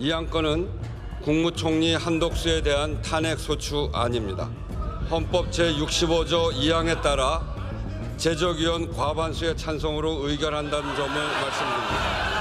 이 안건은 국무총리 한덕수에 대한 탄핵소추안입니다. 헌법 제65조 2항에 따라 제적위원 과반수의 찬성으로 의결한다는 점을 말씀드립니다.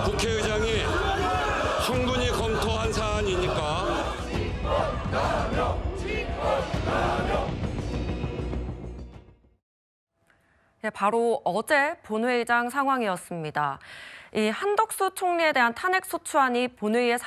국회의장이 충분히 검토한 사안이니까. 네, 바로 어제 본회의장 상황이었습니다. 이 한덕수 총리에 대한 탄핵소추안이 본회의에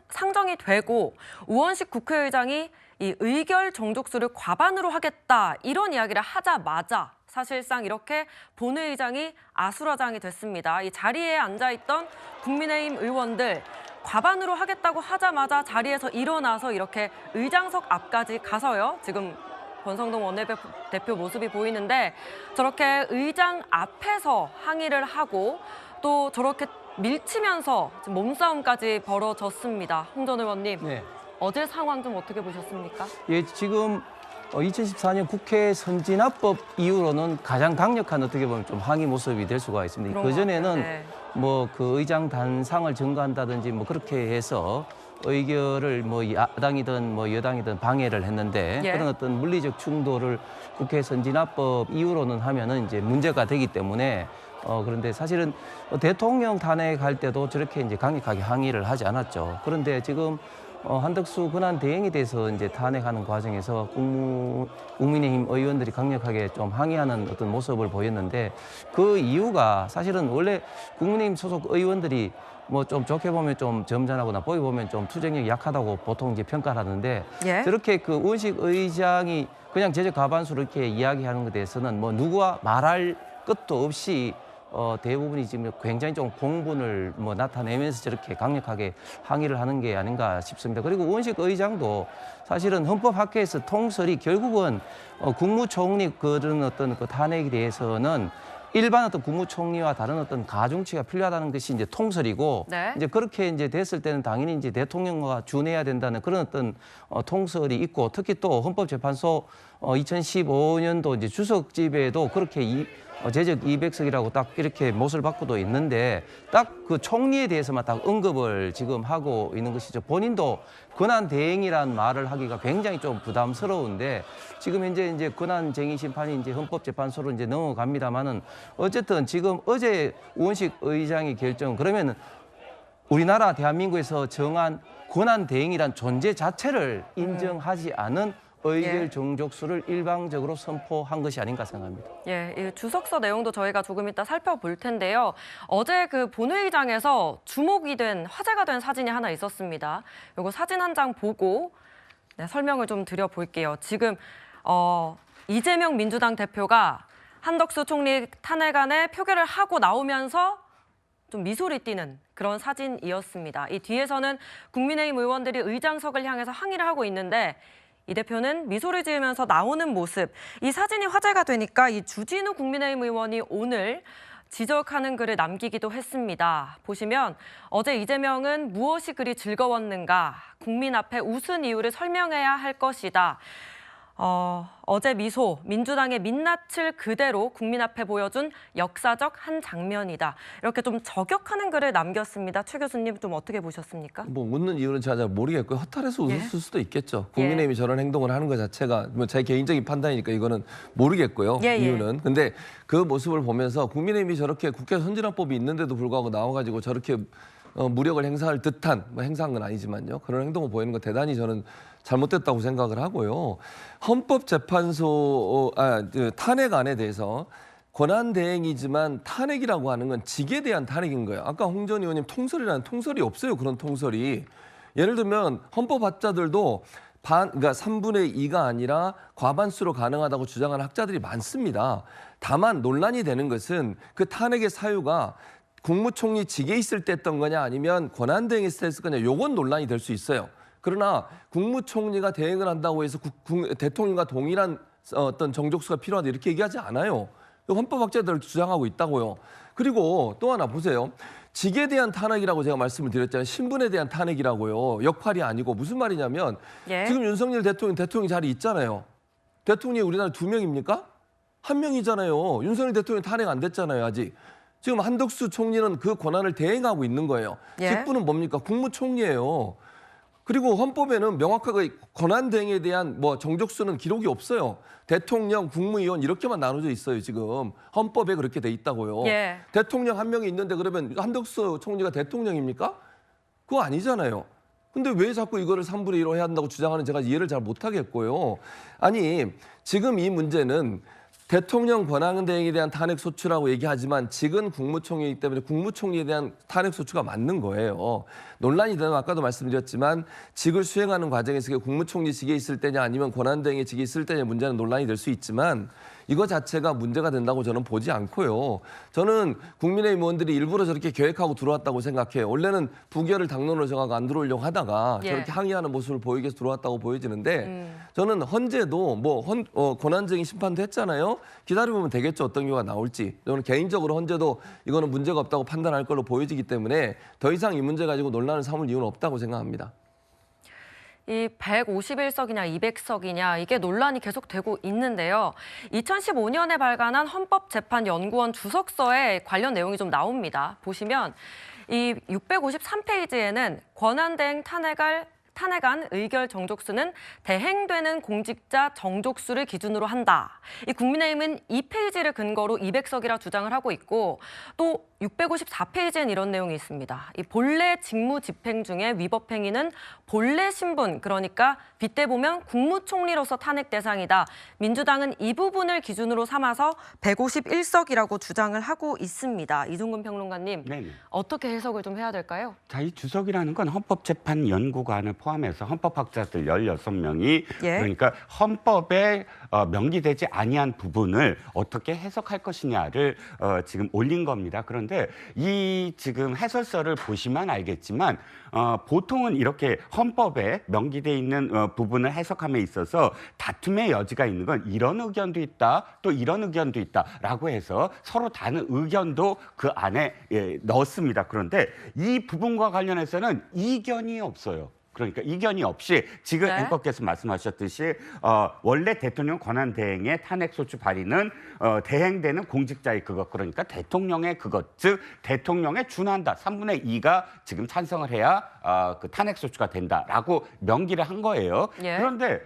상정이 되고 우원식 국회의장이 이 의결 정족수를 과반으로 하겠다 이런 이야기를 하자마자 사실상 이렇게 본회의장이 아수라장이 됐습니다. 이 자리에 앉아있던 국민의힘 의원들 과반으로 하겠다고 하자마자 자리에서 일어나서 이렇게 의장석 앞까지 가서요. 지금 권성동 원내대표 모습이 보이는데 저렇게 의장 앞에서 항의를 하고 또 저렇게 밀치면서 몸싸움까지 벌어졌습니다. 홍 전 의원님, 네. 어제 상황 좀 어떻게 보셨습니까? 예, 지금 2014년 국회 선진화법 이후로는 가장 강력한 어떻게 보면 좀 항의 모습이 될 수가 있습니다. 그런 그전에는 네. 뭐 그 의장 단상을 증가한다든지 뭐 그렇게 해서 의결을 뭐 야당이든 뭐 여당이든 방해를 했는데 예. 그런 어떤 물리적 충돌을 국회 선진화법 이후로는 하면은 이제 문제가 되기 때문에 그런데 사실은 대통령 탄핵할 때도 저렇게 이제 강력하게 항의를 하지 않았죠. 그런데 지금 한덕수 권한 대행에 대해서 이제 탄핵하는 과정에서 국민의힘 의원들이 강력하게 좀 항의하는 어떤 모습을 보였는데 그 이유가 사실은 원래 국민의힘 소속 의원들이 뭐 좀 좋게 보면 좀 점잖하고 나쁘게 보면 좀 투쟁력이 약하다고 보통 이제 평가를 하는데 예? 저렇게 그 우원식 의장이 그냥 제적 과반수로 이렇게 이야기하는 것에 대해서는 뭐 누구와 말할 것도 없이 대부분이 지금 굉장히 좀 공분을 뭐 나타내면서 저렇게 강력하게 항의를 하는 게 아닌가 싶습니다. 그리고 우원식 의장도 사실은 헌법학회에서 통설이 결국은 국무총리 그런 어떤 그 탄핵에 대해서는 일반 어떤 국무총리와 다른 어떤 가중치가 필요하다는 것이 이제 통설이고 네. 이제 그렇게 이제 됐을 때는 당연히 이제 대통령과 준해야 된다는 그런 어떤 통설이 있고 특히 또 헌법재판소 2015년도 이제 주석집에도 그렇게 제적 200석이라고 딱 이렇게 못을 받고도 있는데 딱 그 총리에 대해서만 딱 언급을 지금 하고 있는 것이죠. 본인도 권한 대행이란 말을 하기가 굉장히 좀 부담스러운데 지금 현재 이제 권한쟁의 심판이 이제 헌법재판소로 이제 넘어갑니다만은 어쨌든 지금 어제 우원식 의장의 결정 그러면 우리나라 대한민국에서 정한 권한 대행이란 존재 자체를 인정하지 않은 의결 정족수를 일방적으로 선포한 것이 아닌가 생각합니다. 예, 이 주석서 내용도 저희가 조금 이따 살펴볼 텐데요. 어제 그 본회의장에서 주목이 된 화제가 된 사진이 하나 있었습니다. 이거 사진 한 장 보고 설명을 좀 드려볼게요. 지금 이재명 민주당 대표가 한덕수 총리 탄핵안에 표결을 하고 나오면서 좀 미소를 띠는 그런 사진이었습니다. 이 뒤에서는 국민의힘 의원들이 의장석을 향해서 항의를 하고 있는데 이 대표는 미소를 지으면서 나오는 모습. 이 사진이 화제가 되니까 이 주진우 국민의힘 의원이 오늘 지적하는 글을 남기기도 했습니다. 보시면 어제 이재명은 무엇이 그리 즐거웠는가? 국민 앞에 웃은 이유를 설명해야 할 것이다. 어제 미소, 민주당의 민낯을 그대로 국민 앞에 보여준 역사적 한 장면이다. 이렇게 좀 저격하는 글을 남겼습니다. 최 교수님 좀 어떻게 보셨습니까? 뭐 웃는 이유는 제가 잘 모르겠고요. 허탈해서 웃을 예. 수도 있겠죠. 국민의힘이 저런 행동을 하는 것 자체가 뭐 제 개인적인 판단이니까 이거는 모르겠고요. 예, 예. 이유는. 근데 그 모습을 보면서 국민의힘이 저렇게 국회 선진화법이 있는데도 불구하고 나와가지고 저렇게 무력을 행사할 듯한, 뭐 행사한 건 아니지만요. 그런 행동을 보이는 거 대단히 저는 잘못됐다고 생각을 하고요. 헌법재판소 탄핵안에 대해서 권한대행이지만 탄핵이라고 하는 건 직에 대한 탄핵인 거예요. 아까 홍 전 의원님 통설이라는 통설이 없어요. 그런 통설이. 예를 들면 헌법학자들도 그러니까 3분의 2가 아니라 과반수로 가능하다고 주장하는 학자들이 많습니다. 다만 논란이 되는 것은 그 탄핵의 사유가 국무총리 직에 있을 때 했던 거냐 아니면 권한대행에 있을 때 했을 거냐 요건 논란이 될 수 있어요. 그러나 국무총리가 대행을 한다고 해서 대통령과 동일한 어떤 정족수가 필요하다 이렇게 얘기하지 않아요. 헌법학자들 주장하고 있다고요. 그리고 또 하나 보세요. 직에 대한 탄핵이라고 제가 말씀을 드렸잖아요. 신분에 대한 탄핵이라고요. 역할이 아니고 무슨 말이냐면 예. 지금 윤석열 대통령 자리 있잖아요. 대통령이 우리나라 2명입니까? 1명이잖아요. 윤석열 대통령 탄핵 안 됐잖아요, 아직. 지금 한덕수 총리는 그 권한을 대행하고 있는 거예요. 예. 직분은 뭡니까? 국무총리예요. 그리고 헌법에는 명확하게 권한 대행에 대한 뭐 정족수는 기록이 없어요. 대통령, 국무위원 이렇게만 나눠져 있어요, 지금. 헌법에 그렇게 돼 있다고요. 예. 대통령 한 명이 있는데 그러면 한덕수 총리가 대통령입니까? 그거 아니잖아요. 근데 왜 자꾸 이거를 3분의 1로 해야 한다고 주장하는 제가 이해를 잘 못하겠고요. 아니, 지금 이 문제는 대통령 권한대행에 대한 탄핵 소추라고 얘기하지만 직은 국무총리이기 때문에 국무총리에 대한 탄핵 소추가 맞는 거예요. 논란이 되면 아까도 말씀드렸지만 직을 수행하는 과정에서 국무총리 직에 있을 때냐 아니면 권한대행의 직에 있을 때냐 문제는 논란이 될 수 있지만 이거 자체가 문제가 된다고 저는 보지 않고요. 저는 국민의힘 의원들이 일부러 저렇게 계획하고 들어왔다고 생각해요. 원래는 부결을 당론으로 정하고 안 들어오려고 하다가 예. 저렇게 항의하는 모습을 보이기 위해서 들어왔다고 보여지는데 저는 헌재도 뭐 권한쟁의 심판도 했잖아요. 기다려보면 되겠죠. 어떤 경우가 나올지. 저는 개인적으로 헌재도 이거는 문제가 없다고 판단할 걸로 보여지기 때문에 더 이상 이 문제 가지고 논란을 삼을 이유는 없다고 생각합니다. 이 151석이냐 200석이냐 이게 논란이 계속되고 있는데요. 2015년에 발간한 헌법재판연구원 주석서에 관련 내용이 좀 나옵니다. 보시면 이 653페이지에는 권한대행 탄핵안 의결 정족수는 대행되는 공직자 정족수를 기준으로 한다. 이 국민의힘은 이 페이지를 근거로 200석이라 주장을 하고 있고 또 654페이지엔 이런 내용이 있습니다. 이 본래 직무 집행 중에 위법 행위는 본래 신분, 그러니까 빗대 보면 국무총리로서 탄핵 대상이다. 민주당은 이 부분을 기준으로 삼아서 151석이라고 주장을 하고 있습니다. 이종근 평론가님, 네네. 어떻게 해석을 좀 해야 될까요? 자, 이 주석이라는 건 헌법재판연구관을 포함해서 헌법학자들 16명이 예. 그러니까 헌법에 명기되지 아니한 부분을 어떻게 해석할 것이냐를 지금 올린 겁니다. 그런데 이 지금 해설서를 보시면 알겠지만 보통은 이렇게 헌법에 명기돼 있는 부분을 해석함에 있어서 다툼의 여지가 있는 건 이런 의견도 있다, 또 이런 의견도 있다라고 해서 서로 다른 의견도 그 안에 넣었습니다. 그런데 이 부분과 관련해서는 이견이 없어요. 그러니까 이견이 없이 지금 네. 앵커께서 말씀하셨듯이 원래 대통령 권한 대행의 탄핵 소추 발의는 대행되는 공직자의 그것, 그러니까 대통령의 그것, 즉 대통령에 준한다. 3분의 2가 지금 찬성을 해야 그 탄핵 소추가 된다라고 명기를 한 거예요. 예. 그런데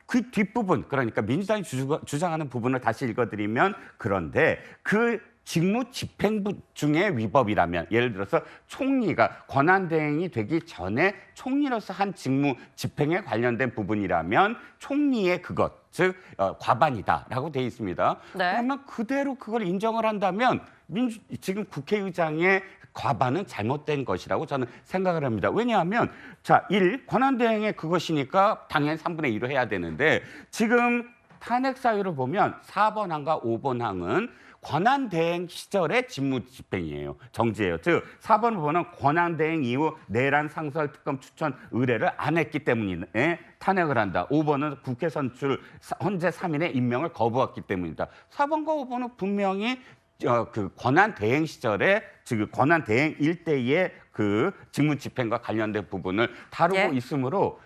그 뒷부분, 그러니까 민주당이 주장하는 부분을 다시 읽어드리면, 그런데 그 직무 집행부 중에 위법이라면, 예를 들어서 총리가 권한대행이 되기 전에 총리로서 한 직무 집행에 관련된 부분이라면 총리의 그것, 즉 과반이다라고 돼 있습니다. 네. 그러면 그대로 그걸 인정을 한다면 지금 국회의장의 과반은 잘못된 것이라고 저는 생각을 합니다. 왜냐하면 자, 1. 권한대행의 그것이니까 당연히 3분의 2로 해야 되는데 지금 탄핵 사유를 보면 4번 항과 5번 항은 권한대행 시절의 직무 집행이에요. 정지예요. 즉 4번 후보는 권한대행 이후 내란 상설 특검 추천 의뢰를 안 했기 때문에 탄핵을 한다. 5번은 국회 선출 헌재 3인의 임명을 거부했기 때문이다. 4번과 5번은 분명히 그 권한대행 시절에 즉 권한대행 일대의 그 직무 집행과 관련된 부분을 다루고 예. 있으므로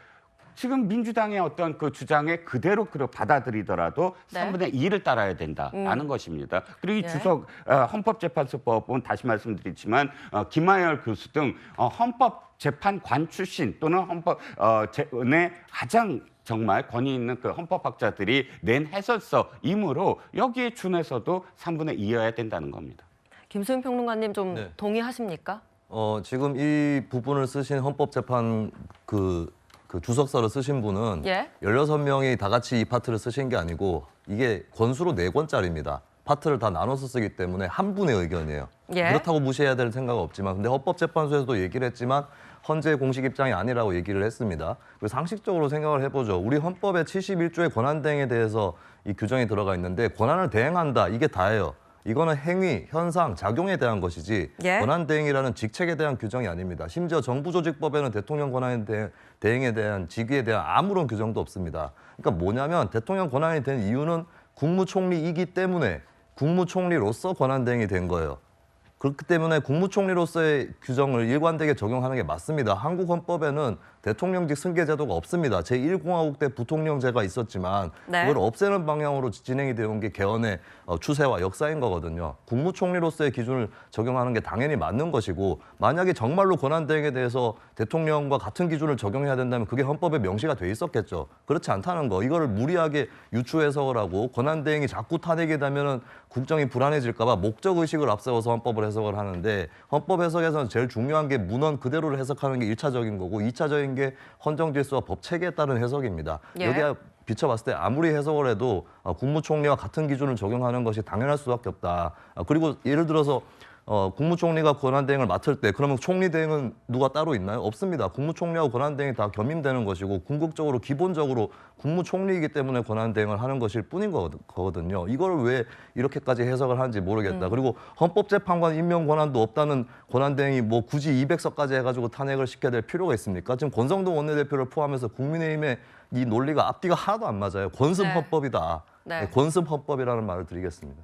지금 민주당의 어떤 그 주장에 그대로 받아들이더라도 네. 3분의 2를 따라야 된다라는 것입니다. 그리고 이 예. 주석 헌법재판소법은 다시 말씀드리지만 김하열 교수 등 헌법재판관 출신 또는 헌법의 가장 정말 권위 있는 그 헌법학자들이 낸 해설서이므로 여기에 준해서도 3분의 2여야 된다는 겁니다. 김수윤 평론가님 좀 네. 동의하십니까? 지금 이 부분을 쓰신 헌법재판 그 주석서를 쓰신 분은 예. 16명이 다 같이 이 파트를 쓰신 게 아니고 이게 권수로 4권짜리입니다. 파트를 다 나눠서 쓰기 때문에 한 분의 의견이에요. 예. 그렇다고 무시해야 될 생각은 없지만 근데 헌법재판소에서도 얘기를 했지만 헌재의 공식 입장이 아니라고 얘기를 했습니다. 그리고 상식적으로 생각을 해보죠. 우리 헌법의 71조의 권한대행에 대해서 이 규정이 들어가 있는데 권한을 대행한다. 이게 다예요. 이거는 행위, 현상, 작용에 대한 것이지 예. 권한대행이라는 직책에 대한 규정이 아닙니다. 심지어 정부조직법에는 대통령 권한 대행에 대한 직위에 대한 아무런 규정도 없습니다. 그러니까 뭐냐면 대통령 권한이 된 이유는 국무총리이기 때문에 국무총리로서 권한대행이 된 거예요. 그렇기 때문에 국무총리로서의 규정을 일관되게 적용하는 게 맞습니다. 한국 헌법에는 대통령직 승계 제도가 없습니다. 제1공화국 때 부통령제가 있었지만 네. 그걸 없애는 방향으로 진행이 되어 게 개헌의 추세와 역사인 거거든요. 국무총리로서의 기준을 적용하는 게 당연히 맞는 것이고 만약에 정말로 권한대행에 대해서 대통령과 같은 기준을 적용해야 된다면 그게 헌법에 명시가 돼 있었겠죠. 그렇지 않다는 거. 이거를 무리하게 유추 해석을 하고 권한대행이 자꾸 탄핵이 되면은 국정이 불안해질까 봐 목적 의식을 앞세워서 헌법을 해석을 하는데 헌법 해석에서는 제일 중요한 게 문헌 그대로를 해석하는 게 1차적인 거고 2차적인 게 헌정 질서와 법 체계에 따른 해석입니다. 예. 여기에 비춰봤을 때 아무리 해석을 해도 국무총리와 같은 기준을 적용하는 것이 당연할 수밖에 없다. 그리고 예를 들어서 국무총리가 권한대행을 맡을 때 그러면 총리 대행은 누가 따로 있나요? 없습니다. 국무총리하고 권한대행이 다 겸임되는 것이고 궁극적으로 기본적으로 국무총리이기 때문에 권한대행을 하는 것일 뿐인 거거든요. 이걸 왜 이렇게까지 해석을 하는지 모르겠다. 그리고 헌법재판관 임명 권한도 없다는 권한대행이 뭐 굳이 200석까지 해가지고 탄핵을 시켜야 될 필요가 있습니까? 지금 권성동 원내대표를 포함해서 국민의힘의 이 논리가 앞뒤가 하나도 안 맞아요. 권습헌법이다. 네. 네, 권습헌법이라는 말을 드리겠습니다.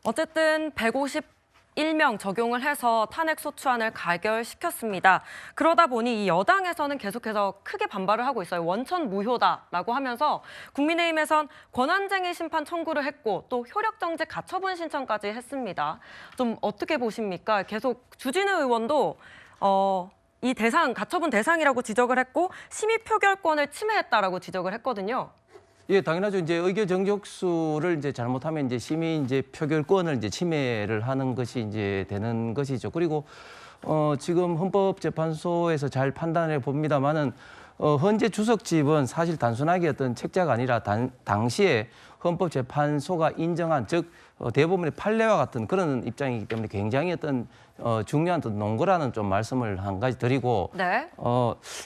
어쨌든 151명 적용을 해서 탄핵 소추안을 가결시켰습니다. 그러다 보니 이 여당에서는 계속해서 크게 반발을 하고 있어요. 원천 무효다라고 하면서 국민의힘에선 권한쟁의 심판 청구를 했고 또 효력정지 가처분 신청까지 했습니다. 좀 어떻게 보십니까? 계속 주진우 의원도 이 가처분 대상이라고 지적을 했고 심의 표결권을 침해했다라고 지적을 했거든요. 예, 당연하죠. 이제 의결 정족수를 이제 잘못하면 이제 심의 이제 표결권을 이제 침해를 하는 것이 이제 되는 것이죠. 그리고 지금 헌법재판소에서 잘 판단해 봅니다만은 현재 주석집은 사실 단순하게 어떤 책자가 아니라 당시에 헌법재판소가 인정한 즉 대법원의 판례와 같은 그런 입장이기 때문에 굉장히 어떤 중요한 어떤 논거라는 좀 말씀을 한 가지 드리고 네.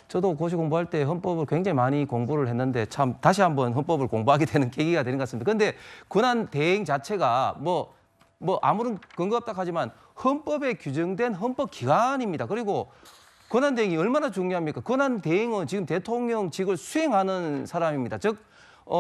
저도 고시 공부할 때 헌법을 굉장히 많이 공부를 했는데 참 다시 한번 헌법을 공부하게 되는 계기가 되는 것 같습니다. 그런데 권한 대행 자체가 뭐 아무런 근거 없다 하지만 헌법에 규정된 헌법 기관입니다. 그리고 권한 대행이 얼마나 중요합니까? 권한 대행은 지금 대통령직을 수행하는 사람입니다. 즉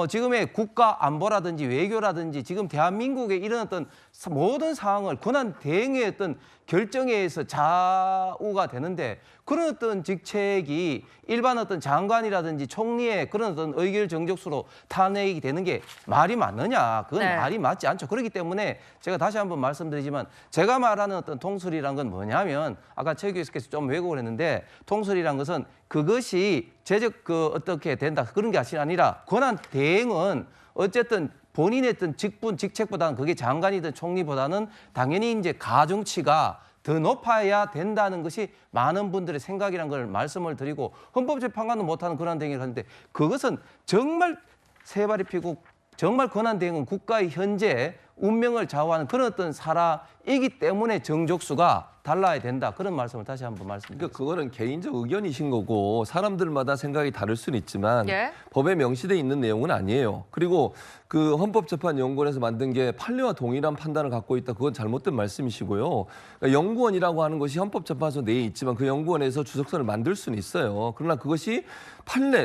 지금의 국가 안보라든지 외교라든지 지금 대한민국의 이런 어떤 모든 상황을 권한 대행의 어떤 결정에 의해서 좌우가 되는데 그런 어떤 직책이 일반 어떤 장관이라든지 총리의 그런 어떤 의결 정족수로 탄핵이 되는 게 말이 맞느냐? 그건 네. 말이 맞지 않죠. 그렇기 때문에 제가 다시 한번 말씀드리지만 제가 말하는 어떤 통설이란 건 뭐냐면 아까 최 교수께서 좀 왜곡을 했는데 통설이란 것은 그것이 제적 어떻게 된다 그런 게 아니라 권한 대행은 어쨌든 본인의 어떤 직책보다는 그게 장관이든 총리보다는 당연히 이제 가중치가 더 높아야 된다는 것이 많은 분들의 생각이라는 걸 말씀을 드리고 헌법재판관도 못하는 권한 대행을 하는데 그것은 정말 세 발이 피고 정말 권한 대행은 국가의 현재 운명을 좌우하는 그런 어떤 사람이기 때문에 정족수가 달라야 된다. 그런 말씀을 다시 한번 말씀드립니다. 그러니까 그거는 개인적 의견이신 거고 사람들마다 생각이 다를 수는 있지만 예. 법에 명시돼 있는 내용은 아니에요. 그리고 그 헌법재판연구원에서 만든 게 판례와 동일한 판단을 갖고 있다. 그건 잘못된 말씀이시고요. 그러니까 연구원이라고 하는 것이 헌법재판소 내에 있지만 그 연구원에서 주석선을 만들 수는 있어요. 그러나 그것이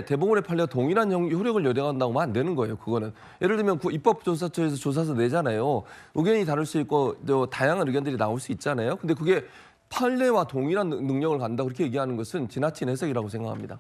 대법원의 판례와 동일한 효력을 요령한다고 하면 안 되는 거예요. 그거는 예를 들면 입법조사처에서 조사서 내잖아요. 의견이 다를 수 있고 또 다양한 의견들이 나올 수 있잖아요. 근데 그게 판례와 동일한 능력을 갖는다 그렇게 얘기하는 것은 지나친 해석이라고 생각합니다.